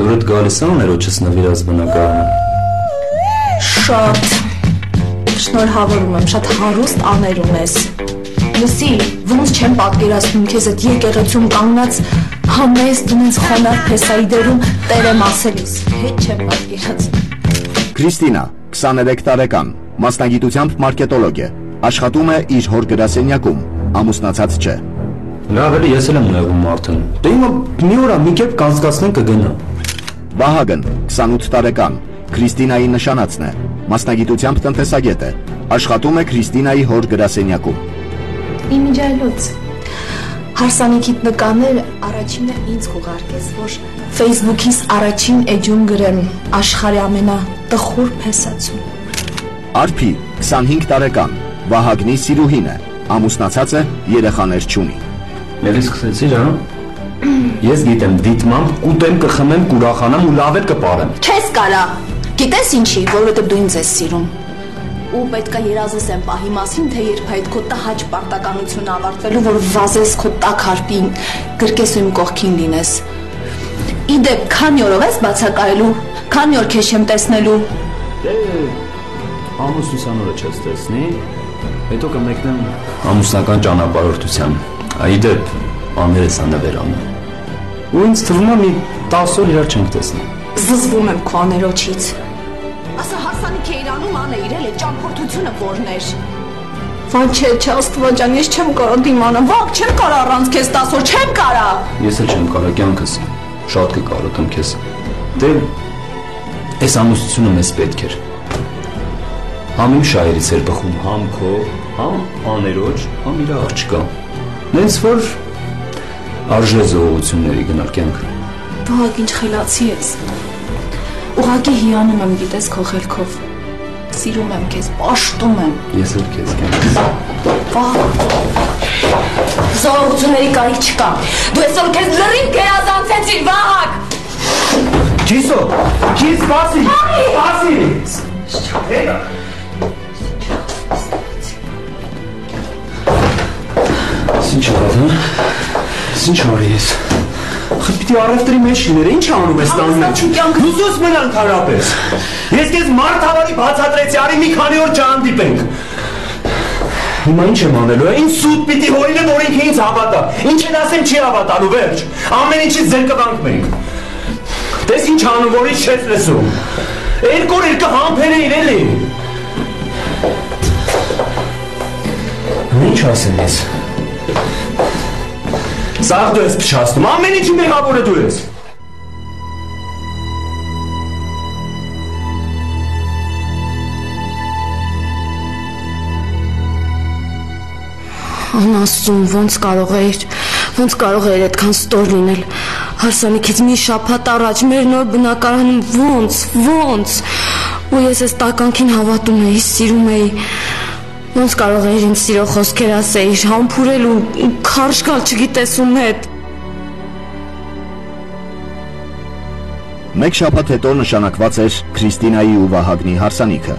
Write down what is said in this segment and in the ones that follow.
դուրդ գալիս է ներոջս նվիրած բնակարանը։ Շատ շնորհավորում եմ, շատ հարուստ աներ ունես։ Լսի, ոնց չեմ պատկերացնում քեզ այդ եկեղեցում կանգնած համեստ ինձ խոնար փեսայի դերում տեր եմ ասելիս, հետ չեմ պատկերացնում։ Քրիստինա, 23 տարեկան, մասնագիտությամբ մարկետոլոգ է, աշխատում է իր հոր գրասենյակում, ամուսնացած չէ։ Լավ էլի, ես էլ եմ նեղում մարդն, դե հիմա մի օր մի կերպ կանցկացնենք կգնա։ Վահագն, 28 տարեկան, Քրիստինայի նշանածն է, մասնագիտությամբ տնտեսագետ է, աշխատում է Քրիստինայի հոր գրասենյակում։ Իմիջայլոց, հարսանիքիդ նկաներ առաջինը ինձ կուղարկես, որ Facebook-իս առաջին էջում գրեմ աշխարհի ամենատխուր փեսացում։ Արփի, 25 տարեկան, Վահագնի սիրուհին է, ամուսնացած է, երեխաներ չունի։ Ելի սկսեցիր, հա? Ես գիտեմ, դիտմամբ, կուտեմ, կխմեմ, կուրախանամ ու լավ էլ կպարեմ։ Չես կարա, գիտես ինչի, որովհետև դու ինձ ես սիրում։ Ու պետք է երազես եմ պահի մասին, թե երբ այդ քո տհաճ պարտականությունը ավարտվելու, որ վազես քո տաք հարպին, գրկես ու իմ կողքին լինես։ Իդեպ, քանի օրով ես բացակայելու, քանի օր քեզ չեմ տեսնելու։ Դե, ամուսնության օրը չես տեսնի, հետո կմեկնեմ ամուսնական ճանապարհորդության։ Իդեպ, աներես անավերանում։ Ու ինձ թվում է մի 10 օր իրար չենք տեսնի։ Զզվում եմ քո աներոջից։ Ասա հասանիք է իրանում անե իրել է ճամփորդությունը որներ։ Վան չէ, Աստված ջան, ես չեմ կարող դիմանալ, վաղ չեմ կարող առանց քեզ 10 օր, չեմ կարող։ Ես էլ չեմ կարող կյանքս, շատ կկարոտեմ քեզ։ Դե, այս ամուսնությունը մեզ պետք էր։ Համ իմ շայերից էր բխում, համ քո, համ աներոջ, համ իր աղջկա։ Նենց որ արժե զողողությունների գնալ կյանքը։ Դու հակ ինչ խելացի ես։ Ուղղակի հիանում եմ գիտես քո խելքով։ Սիրում եմ քեզ, պաշտում եմ։ Ես էլ քեզ կյանքս։ Զողողությունների կարիք չկա։ Դու այսօր քեզ լրիվ գերազանցեցիր, Վահագ։ Ջիսո, ջիս, սպասի, սպասի։ Հետա։ Ինչ արած, հա? Ինչ արի ես։ Պիտի առևտրի մեջ լիներ, ինչ անում ես տան մեջ։ Լուսոս մնանք հարապես։ Ես քեզ մարդ հավարի բացատրեցի, արի մի քանի օր չհանդիպենք։ Հիմա ինչ եմ անելու, ինչ սուտ պիտի հորինը, որ ինքը ինձ հավատա։ Ինչ են ասեմ չի հավատալու, վերջ։ Ամեն ինչից զրկվանք մենք։ Տես ինչ անում, որ ինչ չես լսում։ Երկու օր երկը համբեր է իրելի։ Ինչ ասեմ ես։ Սաղ դու ես փչացնում, ամեն ինչի մեղավորը դու ես։ Անասում, ոնց կարող էր այդքան ստոր լինել։ Հարսանիքից մի շաբաթ առաջ մեր նոր բնակարանում ոնց։ Ու ես այս տականքին հավատում էի, սիրում էի։ Ոնց կարող էր ինձ սիրո խոսքեր ասեիր, համբուրել ու քարշ գալ չգիտես ում հետ։ Մեկ շաբաթ հետո նշանակված էր Քրիստինայի ու Վահագնի հարսանիքը։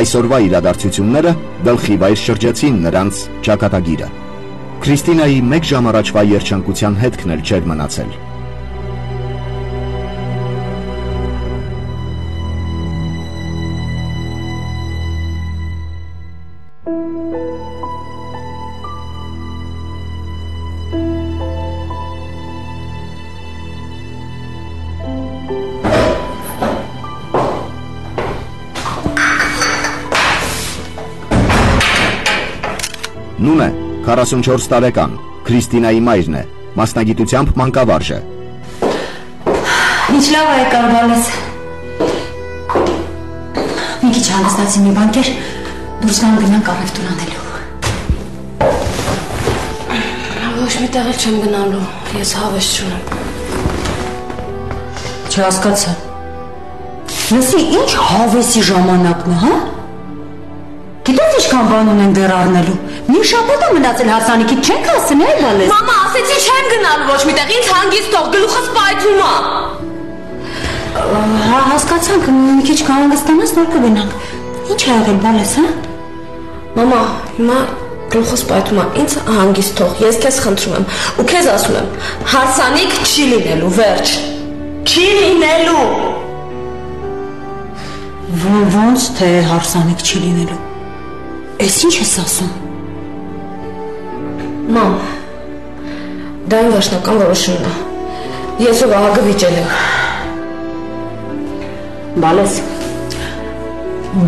Այսօրվա իրադարձությունները գլխի վայր շրջեցին նրանց ճակատագիրը։ Քրիստինայի մեկ ժամ առաջվա երջանկության հետքն էլ չէր մնացել։ Նունե, 44 տարեկան, Քրիստինայի մայրն է, մասնագիտությամբ մանկավարժ է։ Ինչ լավ է կարվալես։ Մի քիչ հանգստացի մի բանկեր, դուրս գան գնանք առևտուր անելու։ Ոչ մի տեղ էլ չեմ գնալու, ես հավես չունեմ։ Չհասկացա։ Լսի, ինչ հավեսի ժամանակն է, հա? Գիտես ինչքան բան ունենք դեռ առնելու։ Մի շաբաթ է մնացել հարսանիքից չենք հասցնի, այ բալես։ Մամա, ասեցի չեմ գնալու ոչ մի տեղ, ինձ հանգիստ թող, գլուխս պայթում է։ Հասկացանք, մի քիչ կհանգստանաս, նոր կգնանք։ Ինչ ա եղել, բալես, հա? Մամա, հիմա գլուխս պայթում է, ինձ հանգիստ թող, ես քեզ խնդրում եմ, ու քեզ ասում եմ, հարսանիք չի լինելու, վերջ։ Չի լինելու։ Ոնց թե հարսանիք չի լինելու։ Էս ինչ ես ասում։ Մամ, դա իմ վերջնական որոշումն է։ Ես ու Վահագը վիճել ենք։ Բալես,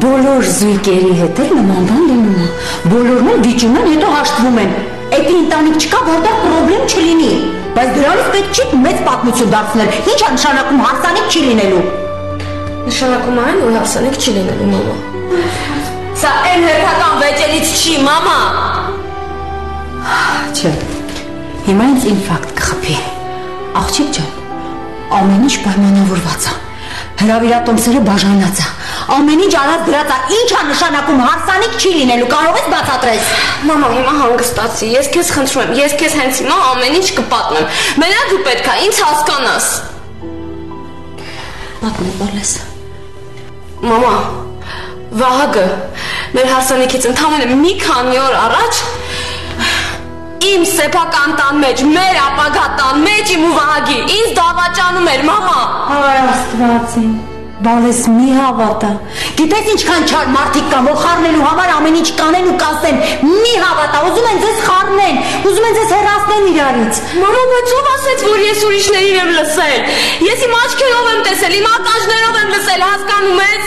բոլոր զույգերի հետ էլ նման բան լինում է։ Բոլորն էլ վիճում են, հետո հաշտվում են։ Էդի ընտանիք չկա, որտեղ պրոբլեմ չլինի։ Բայց դրանից պետք չի մեծ պատմություն դարձնել։ Ինչ է նշանակում հարսանիք չի լինելու։ Նշանակում այն, որ հարսանիք չի լինելու, մամա։ Սա այն հերթական վեճելից չի, մամա։ Չէ, հիմա ինձ ինֆարկտ կխփի։ Աղջիկ ջան, ամեն ինչ պայմանավորված է։ Հրավիրատոմսերը բաժանած է։ Ամեն ինչ արած դրած է, ինչ է նշանակում հարսանիք չի լինելու, կարող ես բացատրես։ Մամա, հիմա հանգստացի, ես քեզ խնդրում եմ, ես քեզ հենց հիմա ամեն ինչ կպատմեմ։ Մենակ դու պետք է ինձ հասկանաս։ Պատմի, Բալես։ Մամա, Վահագը մեր հարսանիքից ընդամենը մի քանի օր առաջ իմ սեփական տան մեջ, մեր ապագա տան մեջ իմ ու Վահագի ինձ դավաճանում էր, մամա։ Հայ Աստված իմ, Բալես մի հավատա։ Գիտես ինչքան չար մարդիկ կան, որ խառնելու համար ամեն ինչ կանեն ու կասեն։ Մի հավատա, ուզում են ձեզ խառնեն, ուզում են ձեզ հեռացնեն իրարից։ Մամա, բայց ով ասեց, որ ես ուրիշներին եմ լսել։ Ես իմ աչքերով եմ տեսել, իմ ականջներով եմ լսել, հասկանում ես։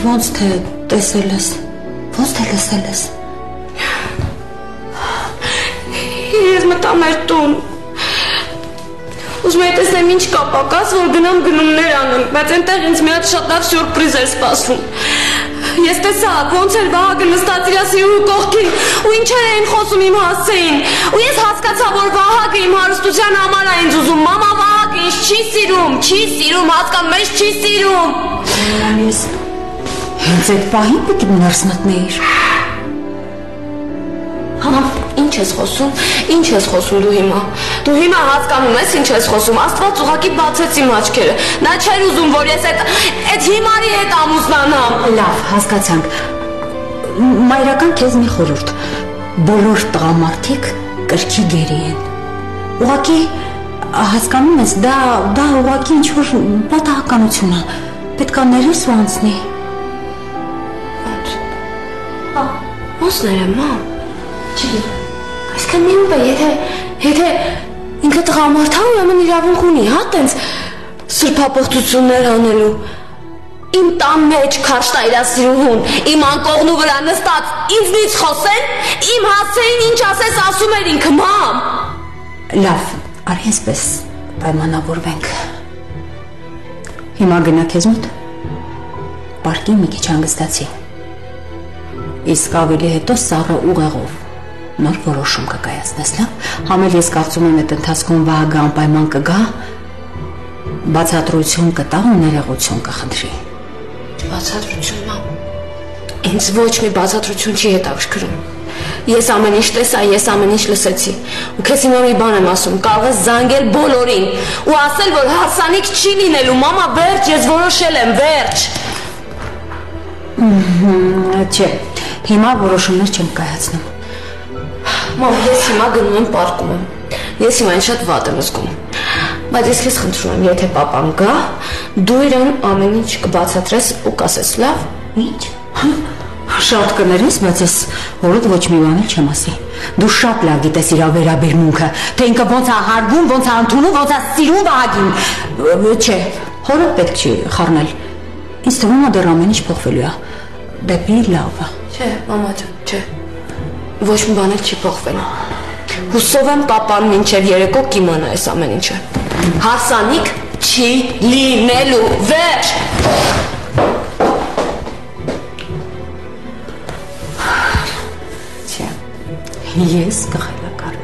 Ոնց թե տեսել ես, ոնց թե լսել ես։ Ես մտա մեր տուն։ Ուզում եի տեսնեմ ինչ կա պակաս, որ գնամ գնումներ անեմ, բայց այնտեղ ինձ մի հատ շատ լավ սյուրպրիզ էր սպասվում։ Ես տեսա, ոնց էր Վահագը նստած իր սիրուհու կողքին, ու ինչեր էին խոսում իմ հասցեին։ Ու ես հասկացա, որ Վահագը իմ հարստության համար է ինձ ուզում։ Մամա, Վահագը ինձ չի սիրում, հասկանում ես, չի սիրում։ Ես հենց այդ պահին պիտի ներս մտնեիր։ Համա, ինչ ես խոսում դու հիմա։ Դու հիմա հասկանում ես ինչ ես խոսում, Աստված ուղղակի բացեց իմ աչքերը։ Նա չէր ուզում, որ ես այդ հիմարի հետ ամուսնանամ։ Լավ, հասկացանք։ Մայրական քեզ մի խորհուրդ։ Բոլոր տղամարդիկ կրքի գերի են։ Ուղղակի հասկանում ես, դա ուղղակի ինչ-որ պատահականություն է։ Պետք է ներես ու անցնի։ Ոնց ներեմ, մամ։ Չի։ Այսքան մի ուղղ է, եթե ինքը տղամարդ է, ուրեմն իրավունք ունի, հա, տենց սրբապղծություններ անելու։ Իմ տան մեջ քարշ տա իր սիրուհուն, իմ անկողնու վրա նստած, ինձնից խոսեն, իմ հասցեին ինչ ասես ասում էր ինքը, մամ։ Լավ, արի այսպես պայմանավորվենք։ Հիմա գնա քեզ մոտ։ Պարկին մի քիչ հանգստացի։ Իսկ ավելի հետո սառը ուղեղով նոր որոշում կկայացնես, լավ։ Համել ես կարծում եմ այդ ընթացքում Վահագը անպայման կգա, բացատրություն կտա ու ներողություն կխնդրի։ Բացատրություն, մամ։ Ինձ ոչ մի բացատրություն չի հետաքրքրում։ Ես ամեն ինչ տեսա, ես ամեն ինչ լսեցի։ Ու քեզ հիմա մի բան եմ ասում, կարող ես զանգել բոլորին ու ասել, որ հարսանիք չի լինելու, մամա, վերջ, ես որոշել եմ, վերջ։ Չէ, հիմա որոշումներ չեմ կայացնում։ Մամ, ես հիմա գնում եմ պարկում եմ։ Ես հիմա շատ վատ եմ զգում։ Բայց ես քեզ խնդրում եմ, եթե պապան գա, դու իրան ամեն ինչ կբացատրես ու կասես, լավ։ Ինչ։ Շատ կներես, բայց ես հորդ ոչ մի բան չեմ ասի։ Դու շատ լավ գիտես իր վերաբերմունքը, թե ինքը ոնց է հարգում, ոնց է ընդունում, ոնց է սիրում Վահագին։ Չէ, հորդ պետք չի խառնել։ Ինձ թվում է դեռ ամեն ինչ փոխվելու է։ Դեպի լավը։ Չէ, մամա ջան, չէ։ Ոչ մի բան էլ չի փոխվելու։ Հուսով եմ պապան մինչև երեկո կիմանա այս ամեն ինչը։ Հարսանիք չի լինելու, վերջ։ Չէ, ես կխելակարվեմ։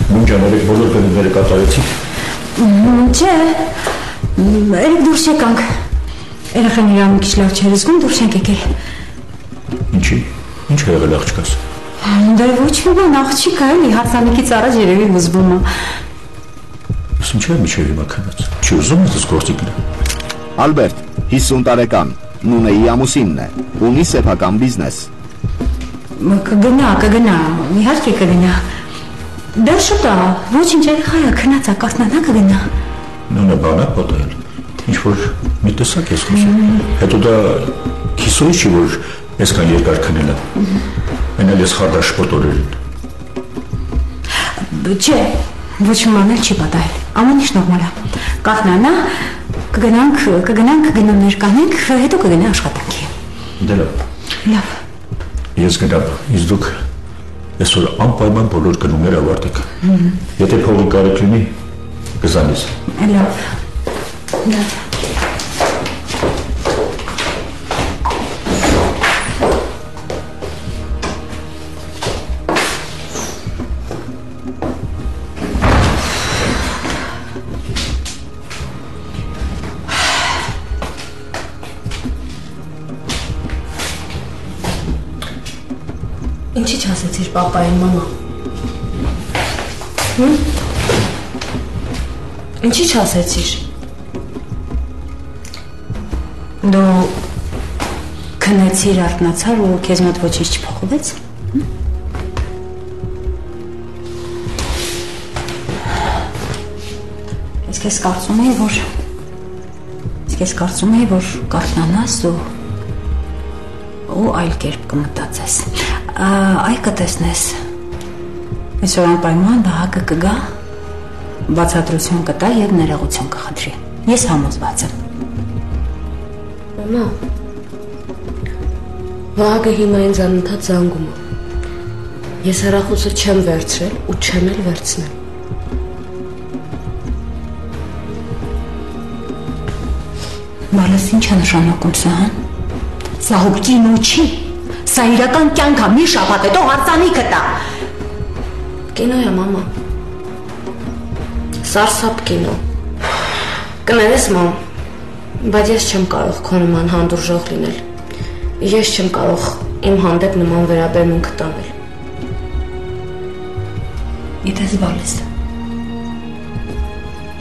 Մունջաները բոլոր բնումները կատարեցի։ Չէ, երեք դուրս եկանք։ Երեխան իրան մի քիչ լավ չէր զգում, դուրս ենք եկել։ Ինչի՞։ Ինչ է եղել աղջկաս։ Դե ոչ մի բան, աղջիկը էլի հարսանիքից առաջ երևի հուզվում է։ Ինչ է միջև հիմա քնած։ Չի ուզում ես գործիք գնա։ Ալբերտ 50 տարեկան, Նունեի ամուսինն է, ունի սեփական բիզնես։ Կգնա, իհարկե կգնա։ Դա շուտ է, ոչինչ երեխայա քնած է, կարտնանա կգնա։ Նունը բան է պատահել։ Ինչ որ մի տեսակ ես խոսում։ Հետո դա քիսոյի չի որ այսքան երկար քնել է։ Մենալ ես խարդաշպոտ օրերին։ Չէ, ոչ մի բան չի պատահել։ Ամեն ինչ նորմալ է։ Կարտնանա, կգնանք գնումներ կանենք, հետո կգնա աշխատանքի։ Դե լավ։ Լավ։ Ես գնամ, իսկ դուք այսօր անպայման բոլոր գնումները ավարտեք։ Եթե փողի կարիք լինի, կզանես։ Լավ։ Լավ։ Ինչի՞ չասեցիր պապային, մամա։ Ինչի՞ չասեցիր։ Դու քնեցիր, արթնացար ու քեզ մոտ ոչինչ չփոխվեց։ Ես քեզ կարծում էի, որ կարթնանաս ու այլ կերպ կմտածես։ Այ կտեսնես։ Այսօր անպայման Վահագը կգա, բացատրություն կտա եւ ներողություն կխնդրի։ Ես համոզված եմ։ Մամա, Վահագը հիմա ինձ անընդհատ զանգում է։ Ես հեռախոսը չեմ վերցրել ու չեմ էլ վերցնել։ Բալես ինչ է նշանակում սա, հա։ Սա հոգին ու չի։ Սա իրական կյանք է, մի շաբաթ հետո հարսանիքը տա։ Կինո է, մամա։ Սարսափ կինո։ Կներես, մամ, բայց ես չեմ կարող քո նման հանդուրժող լինել։ Ես չեմ կարող իմ հանդեպ նման վերաբերմունք տանել։ Գիտես, Բալես,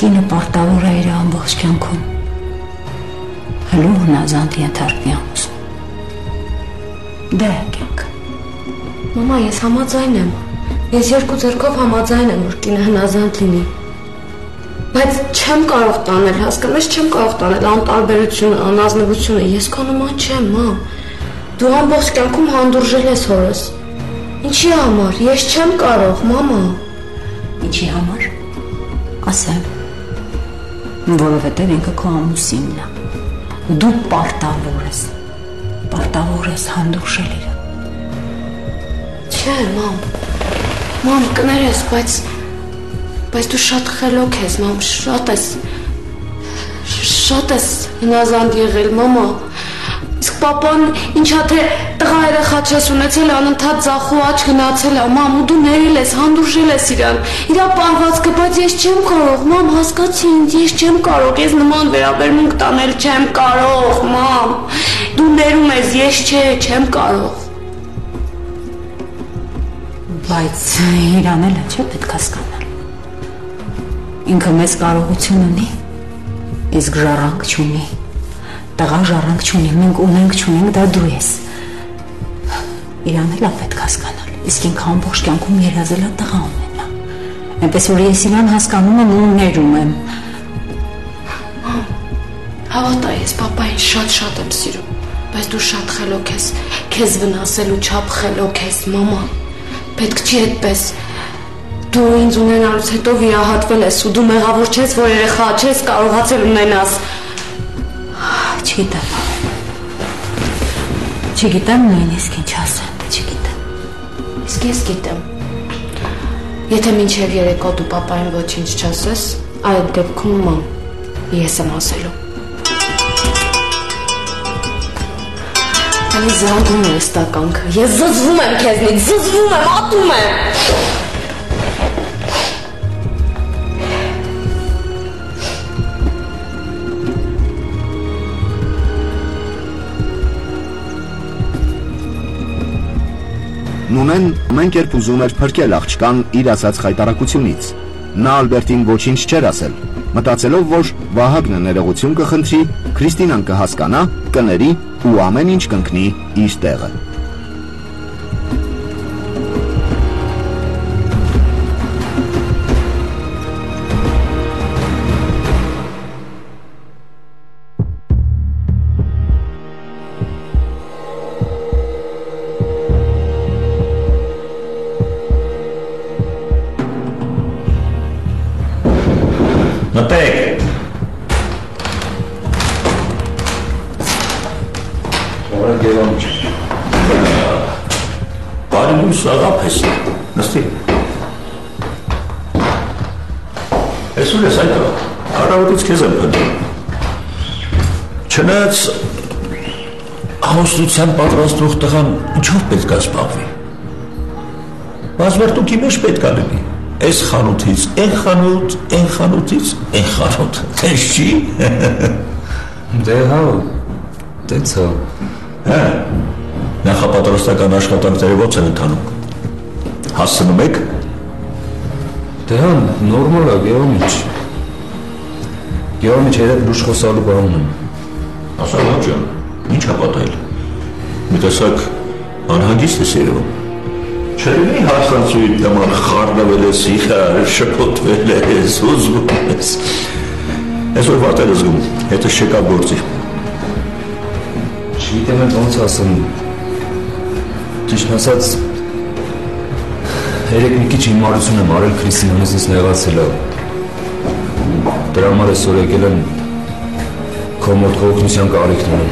կինը պարտավոր է իր ամբողջ կյանքում հլու հնազանդ ենթարկվի ամուսնու։ Դա է կյանք։ Մամա, ես համաձայն եմ։ Ես երկու ձեռքով համաձայն եմ, որ կինը հնազանդ լինի։ Բայց չեմ կարող տանել, հասկանես, չեմ կարող տանել անտարբերությունը, անազնվությունը։ Ես քո նման չեմ, մամ։ Դու ամբողջ կյանքում հանդուրժել ես հորս։ Ինչի համար։ Ես չեմ կարող, մամա։ Ինչի համար։ Ասեմ, որովհետև ինքը քո ամուսինն է։ Դու պարտավոր ես հանդուրժել իրան։ Չէ, մամ։ Մամ, կներես, բայց դու շատ խելոք ես, մամ, շատ ես հնազանդ եղել, մամա։ Իսկ պապան ինչա թե տղա երեխա չես ունեցել, անընդհատ ձախու աչք գնացել է, մամ, ու դու ներել ես, հանդուրժել ես իրան։ Իրա պահվածքը, բայց ես չեմ կարող, մամ, հասկացի ինձ, ես չեմ կարող, ես նման վերաբերմունք տանել չեմ կարող, մամ։ Դու ներում ես, ես չեմ կարող։ Բայց իրան էլ չէ պետք հասկանալ։ Ինքը մեծ կարողություն ունի, իսկ ժառանգ չունի։ Տղա ժառանգ չունի, մենք ունենք չունենք, դա դու ես։ Իրան էլ պետք հասկանալ, իսկ ինքը ամբողջ կյանքում երազել է տղա ունենա։ Այնպես որ ես իրան հասկանում եմ ու ներում եմ։ Հավատա, ես պապային շատ եմ սիրում, բայց դու շատ խելոք ես, քեզ վնասելու չափ խելոք ես, մամա։ Պետք չի այդպես։ Դու ինձ ունենալուց հետո վիրահատվել ես ու դու մեղավոր չես, որ երեխա չես կարողացել ունենաս։ Չգիտեմ նույնիսկ ինչ ասեմ, չգիտեմ։ Իսկ ես գիտեմ։ Եթե մինչև երեկո դու պապային ոչինչ չասես, այդ դեպքում մամ, ես եմ ասելու։ Անի զանգում է ստականքը, ես զզվում եմ քեզնից, զզվում եմ, ատում եմ։ ամեն կերպ ուզում էր փրկել աղջկան իր ասած խայտարակությունից։ Նա Ալբերտին ոչինչ չէր ասել, մտածելով, որ Վահագնը ներողություն կխնդրի, Քրիստինան կհասկանա, կների ու ամեն ինչ կընկնի իր տեղը։ Մտեք։ Որը գերոջ։ Բարի լույս աղապ ես, նստի։ Ես ուր ես այդը, առավոտից քեզ եմ փնտրում։ Չնայած ամուսնության պատրաստող տղան ինչով պետք է զբաղվի։ Բազմերտուքի մեջ պետք է լինի։ Այս խանութից, այն խանութ, այն խանութից, այն խանութ, այս չի։ Դե հա, դեց հա։ Հա, նախապատրաստական աշխատանքները ո՞նց են ընթանում։ Հասցնում եք։ Դե հա, նորմալ է, Գեորգիչ։ Գեորգիչ հետ լուրջ խոսալու բան ունեմ։ Ասա լավ ջան, ինչ է պատահել։ Մի տեսակ անհագիստ ես երևում։ Չերևի հարսանցույթ նման խառնվել ես իրար, շփոթվել ես, ուզում ես։ Այսօր վատ եմ զգում, հետս չեկա գործի։ Չգիտեմ եմ ոնց ասեմ, ճիշտ ասած, երեք մի քիչ հիմարություն եմ արել Քրիստինյանից նեղացել է։ Դրա համար այսօր եկել եմ քո մոտ օգնության կարիքն ունեմ։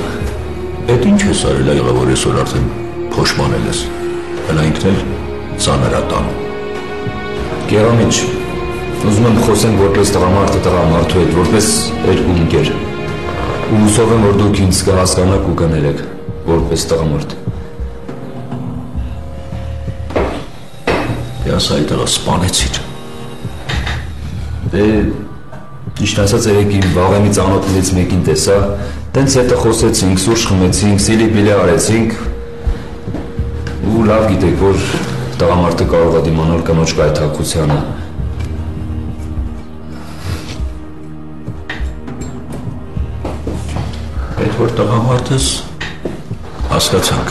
Էդ ինչ ես արել եղա, որ այսօր արդեն փոշմանել ես։ Հələ ինքն էլ ծանրատանում։ Գերամիչ, ուզում եմ խոսենք որպես տղամարդը տղամարդու հետ, որպես երկու ընկեր։ Ու հուսով եմ, որ դուք ինձ կհասկանաք ու կներեք, որպես տղամարդ։ Ես այդ տղա սպանեցիր։ Դե, ճիշտ ասած երեք իմ վաղեմի ծանոթներից մեկին տեսա, տենց հետը խոսեցինք, սուրճ խմեցինք, սիլի-բիլի արեցինք, ու լավ գիտեք, որ տղամարդը կարող է դիմանալ կնոջ կայթակցությանը։ Այդ որ տղամարդս հասկացանք։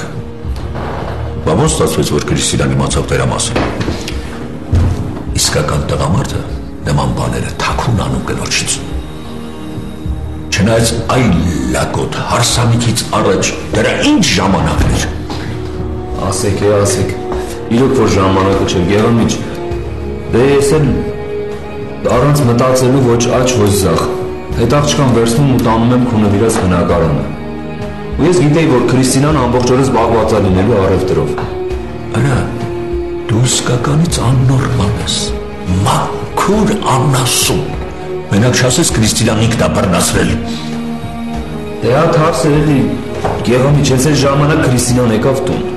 Բա ոնց ստացվեց, որ Քրիստինան իմացավ դրա մասին։ Իսկական տղամարդը նման բաները թաքուն անում կնոջից։ Չնայած այլ լակոտ հարսանիքից առաջ դրա ինչ ժամանակն էր։ Ասեք, իրոք որ ժամանակը չէ, Գերամիչ, դե ես էլ առանց մտածելու ոչ աչ, ոչ ձախ, հետ աղջկան վերցնում ու տանում եմ քո նվիրած բնակարանը։ Ու ես գիտեի, որ Քրիստինան ամբողջ օրը զբաղված է լինելու առևտրով։ Արա, դու իսկականից աննորմալ ես, մաքուր անասուն։ Մենակ չասես Քրիստինան ինքն է բռնացրել։ Դե հա թարս երևի, Գերամիչ, ես այս ժամանակ Քրիստինան եկավ տուն։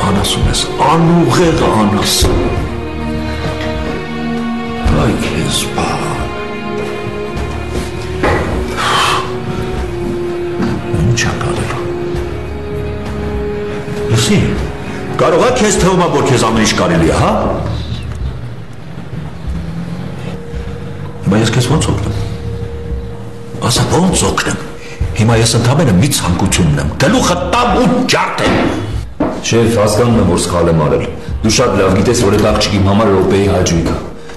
Անասուն ես, անուղեղ անասուն։ Այ քեզ բան։ Ինչ ակարելու։ Լսի, կարող է քեզ թվում է, որ քեզ ամեն ինչ կարելի է, հա? Հիմա ես քեզ ոնց օգնեմ։ Ասա ոնց օգնեմ։ Հիմա ես ընդամենը մի ցանկություն ունեմ, գլուխը տամ ու ջարդեմ։ Շեֆ, հասկանում եմ, որ սխալ եմ արել։ Դու շատ լավ գիտես, որ այդ աղջիկի համար րոպեի հաճույք է։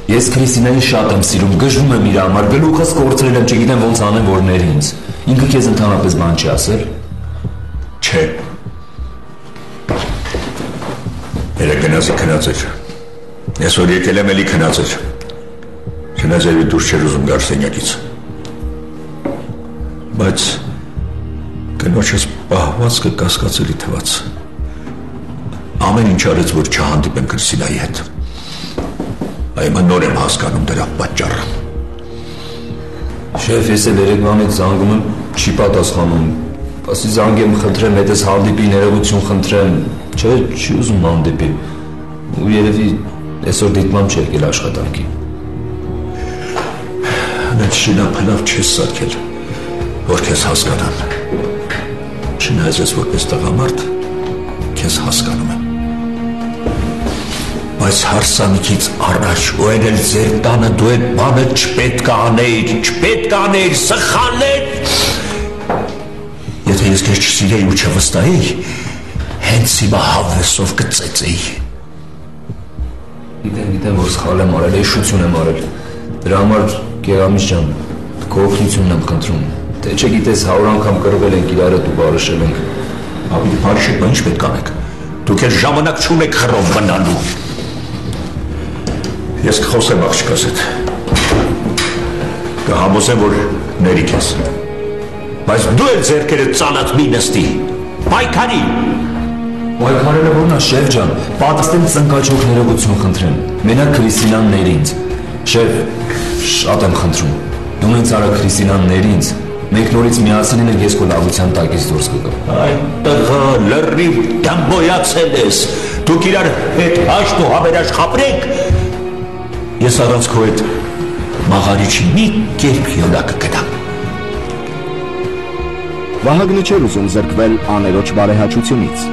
Ես Քրիստինային շատ եմ սիրում, գժվում եմ իր համար, գլուխս կորցրել եմ, չգիտեմ ոնց անեմ, որ ների ինձ։ Ինքը քեզ ընդհանրապես բան չի ասել։ Չէ։ Երեք գնացի քնած էր։ Այսօր եկել եմ էլի քնած էր։ Չնայած երևի դուրս չէր ուզում գար սենյակից։ Բայց կնոջս պահվածքը կասկածելի թվաց։ Ամեն ինչ արեց, որ չհանդիպեմ Քրիստինայի հետ։ Այմա նոր եմ հասկանում դրա պատճառը։ Շեֆ, ես էլ երեկվանից զանգում եմ, չի պատասխանում։ Ասի զանգեմ, խնդրեմ, հետս հանդիպի, ներողություն խնդրեմ։ Չէ, չի ուզում հանդիպի։ Ու երևի այսօր դիտմամբ չի եկել աշխատանքի։ Այդ շինափլավ չես սարքել, որ քեզ հասկանան։ Չնայած ես որպես տղամարդ քեզ հասկանում եմ։ Բայց հարսանիքից առաջ ու էլ ձեր տանը դու այդ բանը չպետք է անեիր, սխալ էր։ Եթե ես քեզ չսիրեի ու չվստահեի, հենց հիմա հավեսով կծեծեի։ Գիտեմ, որ սխալ եմ արել, էշություն եմ արել։ Դրա համար Գերամիս ջան, քո օգնությունն եմ խնդրում։ Թե չգիտես 100 անգամ կռվել ենք իրար հետ ու բարышել ենք։ Ավելի բարիշեք, բա ինչ պետք անեք։ Դուք էլ ժամանակ չունեք խռով մնալու։ Ես կխոսեմ աղջկաս հետ։ Կհամոզեմ, որ ների քեզ։ Բայց դու էլ ձեռքերը ծանած մի նստի։ Պայքարի։ Պայքարելը որն է, շեֆ ջան, պատստեմ ծնկաչոք ներողություն խնդրեմ։ Մենակ Քրիստինան ներ ինձ։ Շեֆ, շատ եմ խնդրում։ Դու ինձ արա Քրիստինան ներ ինձ։ Մենք նորից միասին ենք ես քո լավության տակից դուրս կգամ։ Այ տղա, լրիվ դամբոյացել ես։ Դուք իրար հետ հաշտ ու հավերաժ խաբրեք։ Ես առանց քո հետ մաղարիչի մի կերպ յոլակը կտամ։ Վահագնը չէր ուզում զրկվել աներոջ բարեհաճությունից։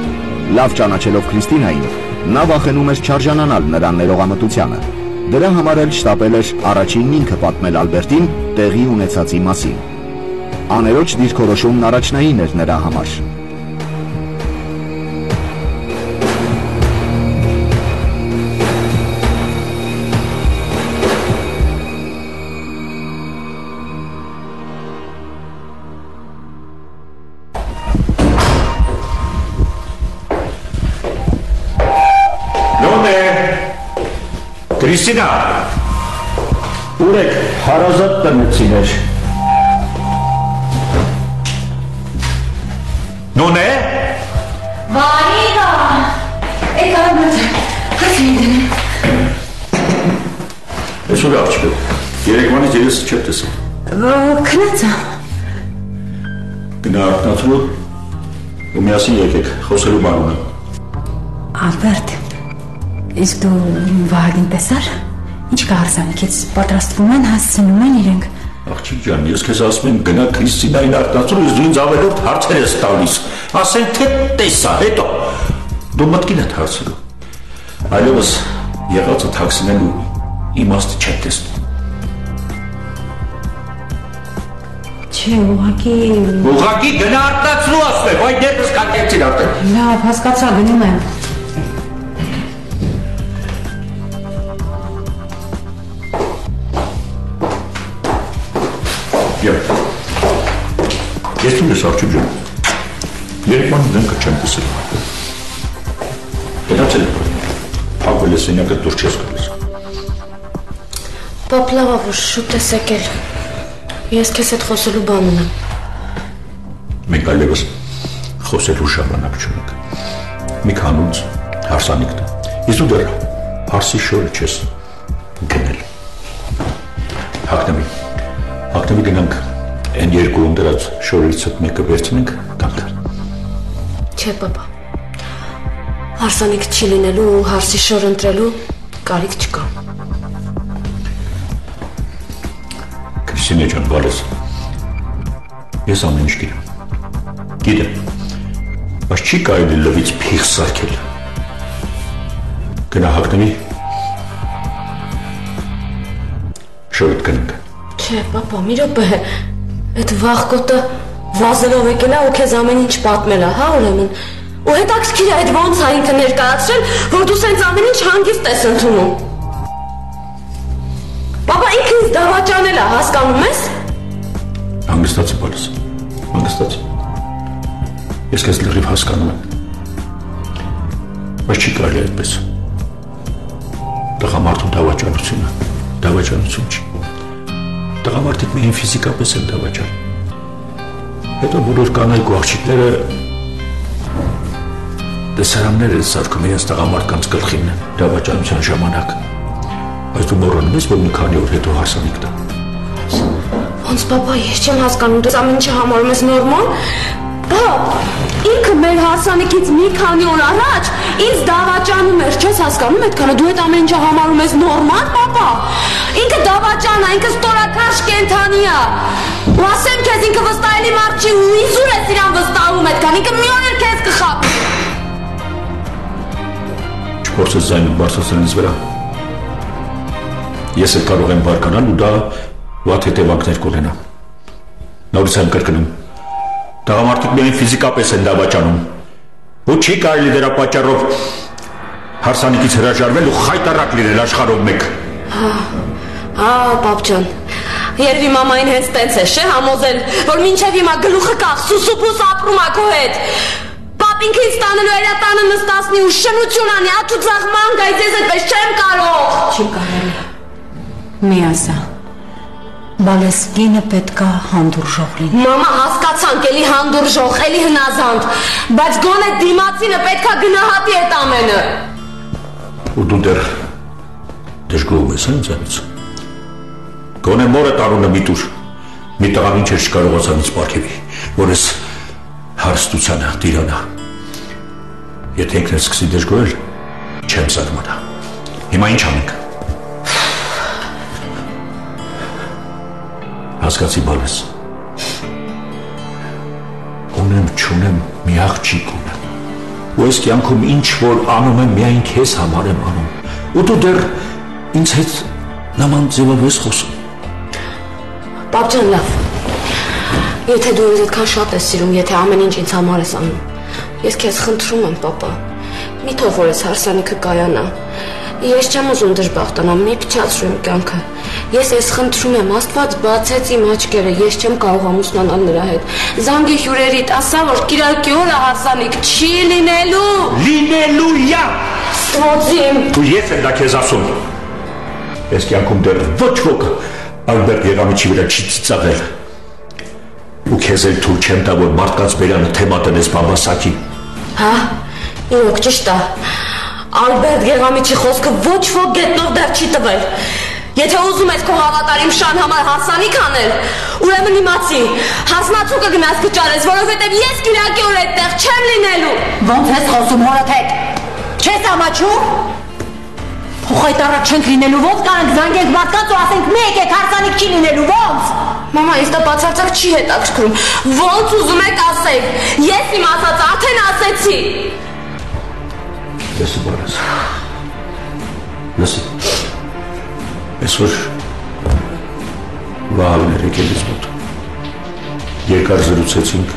Լավ ճանաչելով Քրիստինային, նա վախենում էր չարժանանալ նրա ներողամտությանը։ Դրա համար էլ շտապել էր առաջինն ինքը պատմել Ալբերտին տեղի ունեցածի մասին։ Աներոջ դիրքորոշումն առաջնային էր նրա համար։ Քրիստինա, ուր եք հարազատ տնեցիներ։ Նոնե։ Վարիգա, եկավ մտը, հացին Ես ուր աղջկը, երեկվանից երես չեմ տեսել։ քնացա։ Գնա արտնացրու ու միասին եկեք, խոսելու բան ունեմ։ Ալբերտ, իսկ դու Վահագին տեսար, ինչ կա հարսանիքից պատրաստվում են, հասցնում են իրենք։ Աղջիկ ջան, ես քեզ ասում եմ գնա Քրիստինային արտնացրու, իսկ դու ինձ ավելորդ հարցեր ես տալիս։ Ասեն թե տեսա, հետո դու մտքին ես հարցրու։ Այլևս եղածը թաքցնելու իմաստ չեմ տեսնում։ Չէ, ուղղակի գնա արտնացրու ասում եմ, այդ ներս կանգնեցին արդեն։ լավ, հասկացա, գնում եմ։ Ես դու ես աղջիկ ջան, երեկվան դեմքը չեմ տեսել։ Գնացել եմ, փակվել ես սենյակը դուր չես գալիս։ Պապ լավ ա, որ շուտ ես եկել։ Ես քեզ հետ խոսելու բան ունեմ։ Մենք այլևս խոսելու ժամանակ չունենք։ Մի քանուց հարսանիքն է։ Իսկ դու դեռ հարսի շորը չես գնել։ Հագնեմի գնանք Այն երկու դրած շորերից մեկը վերցնենք, տանք։ Չէ, պապա։ Հարսանիք չի լինելու ու հարսի շոր ընտրելու կարիք չկա։ Քրիստինե ջան, բալես։ Ես ամեն ինչ գիտեմ, բայց չի կարելի լվից փիղ սարքել։ Գնա հագնեմի շորդ գնանք։ Չէ, պապա, մի րոպե։ Այդ վախկոտը վազելով եկել է ու քեզ ամեն ինչ պատմել է, հա ուրեմն։ Ու հետաքրքիր է այդ ոնց է ինքը ներկայացրել, որ դու սենց ամեն ինչ հանգիստ ես ընդունում։ Պապա ինքը ինձ դավաճանել է, հասկանում ես։ Հանգստացի բալես, հանգստացի։ Ես քեզ լրիվ հասկանում եմ։ Բայց չի կարելի այդպես։ Տղամարդու դավաճանություն չի։ Տղամարդիկ միայն ֆիզիկապես են դավաճան։ Հետո բոլոր կանայք ու աղջիկները տեսարաններ են սարքում իրենց տղամարդկանց գլխին դավաճանության ժամանակ։ Բայց դու մոռանում ես, որ մի քանի օր հետո հարսանիքն է։ Ոնց պապա, ես չեմ հասկանում, դու ամեն ինչը համարում ես նորմալ։ Պապ, ինքը մեր հարսանիքից մի քանի օր առաջ ինձ դավաճանում էր, չես հասկանում այդքանը, դու այդ ամեն ինչը համարում ես նորմալ, պապա։ Ինքը դավաճան է, ինքը ստորակաշ կենթանի է։ Ու ասեմ քեզ ինքը վստահելի մարդ չի ու իզուր ես իրան վստահում այդքան ինքը մի օր էլ քեզ կխաբի։ Չփորձես ձայնդ բարձրացնել ինձ վրա։ Ես էլ կարող եմ բարկանալ ու դա վատ հետևանքներ կունենա։ Նորից եմ կրկնում։ Տղամարդիկ միայն ֆիզիկապես են դավաճանում։ Ու չի կարելի դրա պատճառով հարսանիքից հրաժարվել ու խայտարակ լինել աշխարհով մեկ։ Պապ ջան, երևի մամային հենց տենց է, չէ՞ համոզել, որ մինչև հիմա գլուխը կախ, սուսուփուս ապրում ա քո հետ։ Պապ ինքը ինձ տանելու էր տանը նստացնի ու շնություն անի, աչու ծաղման գայց ես այդպես չեմ կարող։ Չի կարելի։ Մի ասա։ Բալես կինը պետքա հանդուրժող լինի։ Մամա հասկացանք, էլի հանդուրժող, էլի հնազանդ, բայց գոնե դիմացինը պետքա գնահատի այդ ամենը։ Ու դու դեռ դժգոհում ես ինձանից։ Գոնե մորդ անունը միտուր, մի տղան ինչ էր չկարողացան ինձ պարգևի, որ ես հարստությանը տիրանա։ Եթե ինքն ես սկսի դժգոհել, չեմ զարմանա։ Հիմա ինչ անենք։ Հասկացի բալես։ Ունեմ չունեմ մի աղջիկ ունեմ։ Ու ես կյանքում ինչ որ անում եմ միայն քեզ համար եմ անում։ Ու դու դեռ ինձ հետ նման ձևով ես խոսում։ Պապ ջան, լավ։ Եթե դու ինձ այդքան շատ ես սիրում, եթե ամեն ինչ ինձ համար ես անում, ես քեզ խնդրում եմ, պապա, մի թող որ ես հարսանիքը կայանա։ Ես չեմ ուզում դժբախտանալ, մի փչացրու իմ կյանքը։ Ես ես խնդրում եմ, Աստված բացեց իմ աչքերը, ես չեմ կարող ամուսնանալ նրա հետ։ Զանգի հյուրերիդ, ասա որ կիրակի օրը հարսանիք չի լինելու։ Լինելույա։ Ստոծիմ։ Ու ես եմ դա քեզ ասում։ Ես կյանքում դեռ ոչ ոք Ալբերտ Եղամիջի վրա չի ծիծաղել։ Ու քեզ էլ թույլ չեմ տա որ մարդկանց բերանը թեմա տնես բամբասակի։ Հա, իրոք ճիշտ է։ Ալբերտ Եղամիջի խոսքը ոչ ոք գետնով դեռ չի տվել։ Եթե ուզում ես քո հավատարիմ շան համար հարսանիք անել, ուրեմն իմացի, հասնացու կգնաս կճարես, որովհետև ես կիրակի օր այդտեղ չեմ լինելու։ Ոնց ես խոսում հորդ հետ։ Չես ամաչում։ Խայտարակ չենք լինելու, ոնց կանենք զանգենք մարդկանց ու ասենք մի եկեք հարսանիք չի լինելու, ոնց։ Մամա, ես դա բացարձակ չի հետաքրքրում։ Ոնց ուզում եք ասեք։ Ես իմ ասածը արդեն ասեցի։ Լսի բանս։ Լսի։ Այսօր Վահագնն էր եկել ինձ մոտ։ Երկար զրուցեցինք։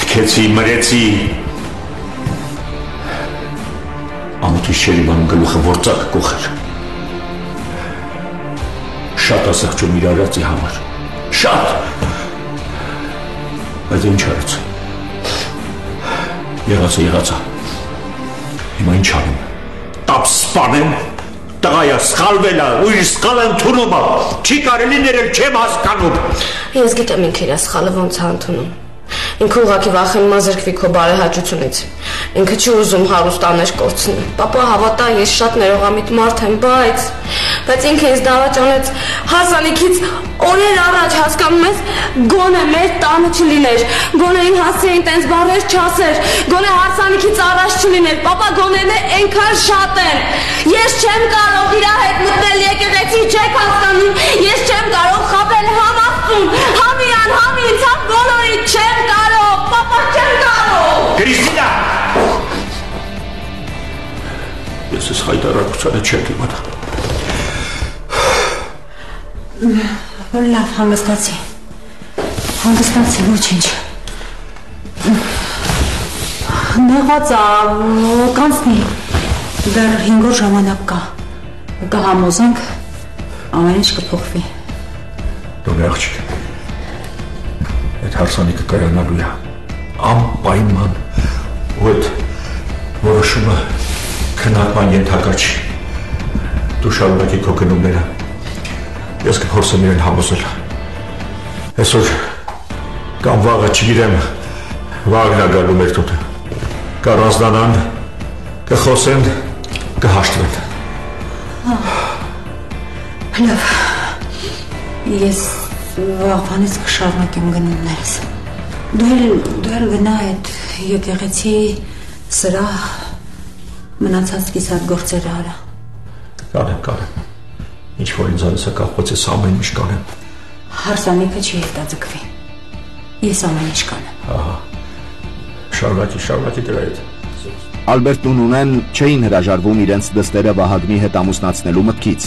Թքեցի, մրեցի։ Ամոթի շերի բանում գլուխը ործակ կողեր։ Շատ ասեղջում իր արածի համար։ Շատ։ Բայց ինչ արեց։ Եղածը։ Հիմա ինչ անեմ։ Տապ սպանեմ։ Տղայա սխալվել է, ու իր սխալը ընդունում է։ Չի կարելի ներել, չեմ հասկանում։ Ես գիտեմ ինքը իր սխալը ոնց է ընդունում։ Ինքը ուղղակի վախենում է զրկվի քո բարեհաճությունից։ Ինքը չի ուզում հարուստ աներ կորցնել։ Պապա հավատա, ես շատ ներողամիտ մարդ եմ, բայց ինքը ինձ դավաճանեց հարսանիքից օրեր առաջ, հասկանում ես, գոնե մեր տանը չլիներ, գոնե ին հասցեին տենց բառեր չասեր, գոնե հարսանիքից առաջ չլիներ, պապա գոները այնքան շատ են։ Ես չեմ կարող իր հետ մտնել եկեղեցի, չեք հասկանում, ես չեմ կարող խաբել համ Աստծուն, համ իրան, համ ինձ, համ բոլորիդ չեմ կարող, պապա չեմ կարող։ Կրիստինա։ Ես ես խայտարակությանը չեմ իմանա։ Լավ, հանգստացի, ոչինչ։ Նեղված կանցնի, դեռ 5 օր ժամանակ կա, կհամոզենք, ամեն ինչ կփոխվի։ Դու աղջիկ, այդ հարսանիքը կայանալու է, անպայման, ու այդ որոշումը քննարկման ենթակա չի։ Դու շարունակի քո գնումները, ես կփորձեմ իրեն համոզել։ Այսօր կամ վաղը չգիտեմ, վաղն է գալու մեր տունը։ Կառանձնանան, կխոսեն, կհաշտվեն։ Լավ, ես վաղվանից կշարունակեմ գնումներս։ Դու էլ գնա այդ եկեղեցի սրահ մնացած կիսատ գործերը արա։ Կանեմ։ Ինչ որ ինձանից է կախված ես ամեն ինչ կանեմ։ Հարսանիքը չի հետաձգվի։ Ես ամեն ինչ կանեմ։ Ահա։ Շարունակի դրա հետ։ Ալբերտն ու Նունեն չէին հրաժարվում իրենց դստերը Վահագնի հետ ամուսնացնելու մտքից։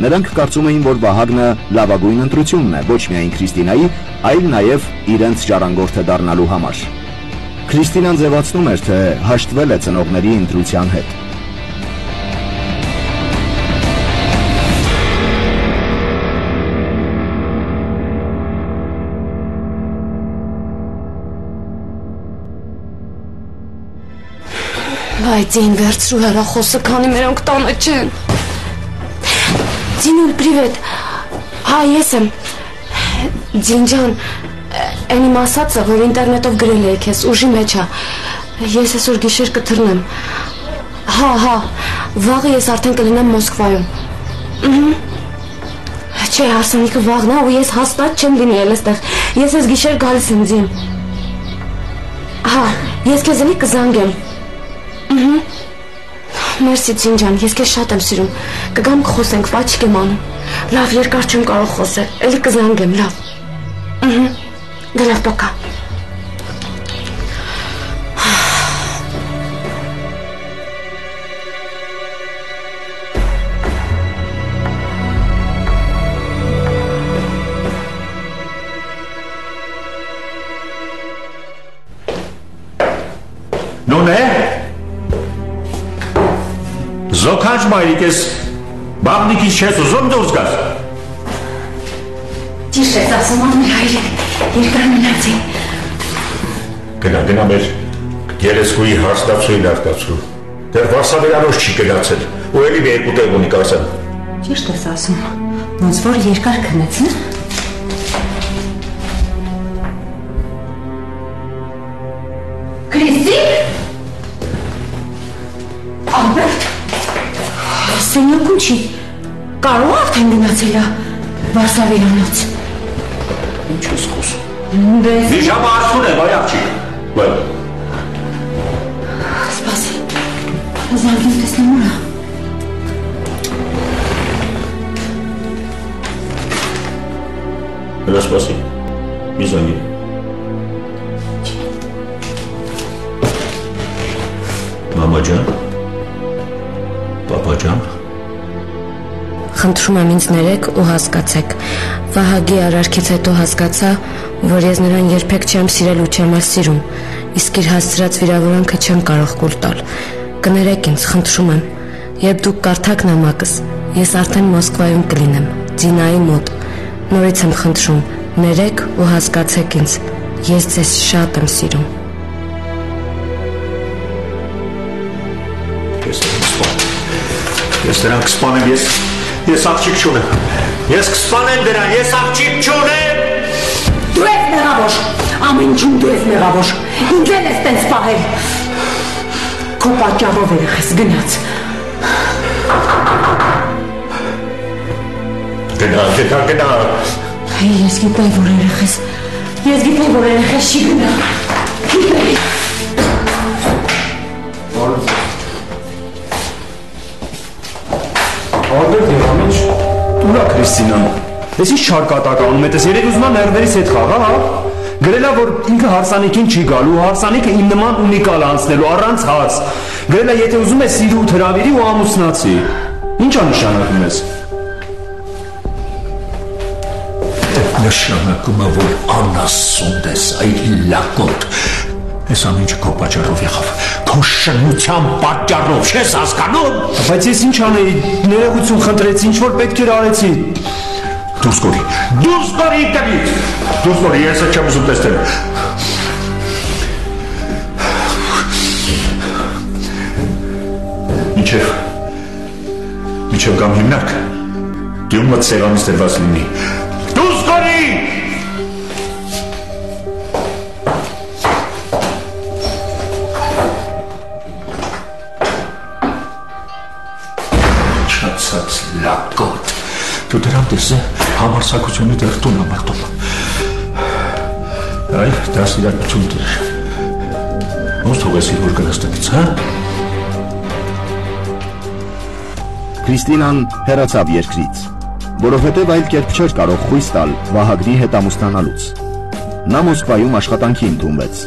Նրանք կարծում էին, որ Վահագնը լավագույն ընտրությունն է ոչ միայն Քրիստինայի, այլ նաև իրենց ժառանգորդը դառնալու համար։ Քրիստինան ձևացնում էր, թե հաշտվել է ծնողների ընտրության հետ։ Բայց ին վերցրու հեռախոսը, քանի մերոնք տանը չեն։ Ձինուլ, պրիվետ։ Հա, ես եմ։ Ձին ջան, այն իմ ասածը, որ ինտերնետով գրել էի քեզ, ուժի մեջ է։ Ես այսօր գիշեր կթռնեմ։ Հա, վաղը ես արդեն կլինեմ Մոսկվայում։ Չէ, Հարսանիքը վաղն է, ու ես հաստատ չեմ լինի այստեղ։ Ես այս գիշեր գալիս եմ, Ձին։ Հա, ես քեզ էլի կզանգեմ։ Մերսի Ձին ջան, ես քեզ շատ եմ սիրում։ Կգամ կխոսենք, վաչիկ եմ անում։ Լավ, երկար չեմ կարող խոսել, էլի կզանգեմ, լավ։ Դե լավ, պոկա։ Նոնե։ Զոքանչ մայրիկ ես բաղնիկից չես ուզում դուրս գաս։ Ճիշտ ես ասում, ամեն հայրիկ, երկար մնացի։ Գնա մեր երեսկուի հաստացույն արտացու։ Դեռ վարսավերանոց չի գնացել, ու էլի մի երկու տեղ ունի կարծեմ։ Ճիշտ ես ասում, ոնց որ երկար քնեցին։ Քրիստի։ Ալբերտ։ Սենյակում չի, կարող արդեն գնացել է վարսավերանոց։ Ինչ ես խոսում։ Մի ժամը արդուն է, բայ աղջիկ։ Բայց Սպասի, զանգին տեսնեմ ուրա։ հլա սպասի, մի զանգի։ Մամա ջան, պապա ջան։ Խնդրում եմ ինձ ներեք ու հասկացեք։ Վահագի արարքից հետո հասկացա, որ ես նրան երբեք չեմ սիրել ու չեմ սիրում, իսկ իր հասցրած վիրավորանքը չեմ կարող կուլ տալ։ Կներեք ինձ, խնդրում եմ։ Երբ դուք կարդաք նամակս, ես արդեն Մոսկվայում կլինեմ, Ձինայի մոտ։ Նորից եմ խնդրում, ներեք ու հասկացեք ինձ։ Ես ձեզ շատ եմ սիրում։ Ես նրան կսպանեմ, ես աղջիկ չունեմ։ Ես կսպանեմ դրան, ես աղջիկ չունեմ։ Դու ես մեղավոր, ամեն ինչում դու ես մեղավոր, ինձ էլ ես տենց պահել։ Քո պատճառով երեխես գնաց։ Գնա։ Ես գիտեի, որ երեխես չի գնա։ Գիտեի։ Ալբերտ Եղամիջ, տուրա Քրիստինան, ես ինչ չարկատականում հետս, երեք ուզում եմ ներվերից հետ խաղա, հա? Գրելա, որ ինքը հարսանիքին չի գալու, հարսանիքը իմ նման ունիկալ անցնելու, առանց հարց։ Գրելա, եթե ուզում ես սիրու թրավիրի ու ամուսնացի։ Ինչա նշանակում ես։ Նշանակում է, որ անասունդ ես, այլ լակոտ։ Ես ամեն ինչը քո պատճառով եղավ, քո շնության պատճառով, չես հասկանում։ Բայց ես ինչ անեի, ներողություն խնդրեցի, ինչ որ պետք էր արեցի։ Դուրս գորի ինքնից, դուրս գորի, ես չեմ ուզում տեսնել։ Մինչև գամ հիմնարկ, դյումմդ սեղանից դրված լինի։ Դուրս գորի! Չացած լակոտ, դու դրան տեսը համարսակությունի դեղտուն ամարտում։ Այ, դա սիրակություն դեր։ Ոնց թողեսիր, որ գնաս տնից, հա? Քրիստինան հեռացավ երկրից։ որովհետև այլ կերպ չէր կարող խույս տալ Վահագնի հետ ամուսնանալուց։ Նա Մոսկվայում աշխատանքի ընդունվեց,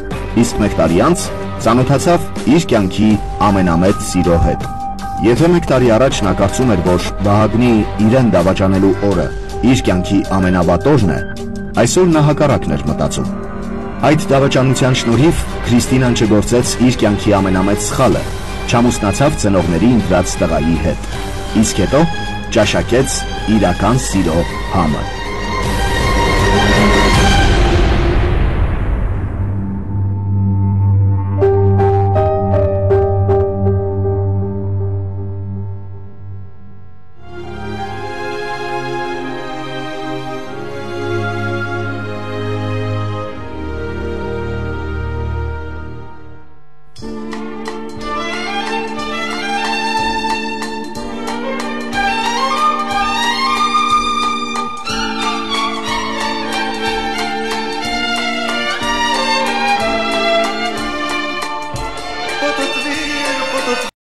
իսկ մեկ տարի անց ծանոթացավ իր կյանքի ամենամեծ սիրո հետ։ Եթե մեկ տարի առաջ նա կարծում էր, որ Վահագնի իրեն դավաճանելու օրը իր կյանքի ամենավատ օրն է, այսօր նա հակառակն էր մտածում։ Այդ դավաճանության շնորհիվ Քրիստինան չգործեց իր կյանքի ամենամեծ սխալը, չամուսնացավ ծնողների ընտրած տղայի հետ, իսկ հետո ճաշակեց իրական սիրո համը։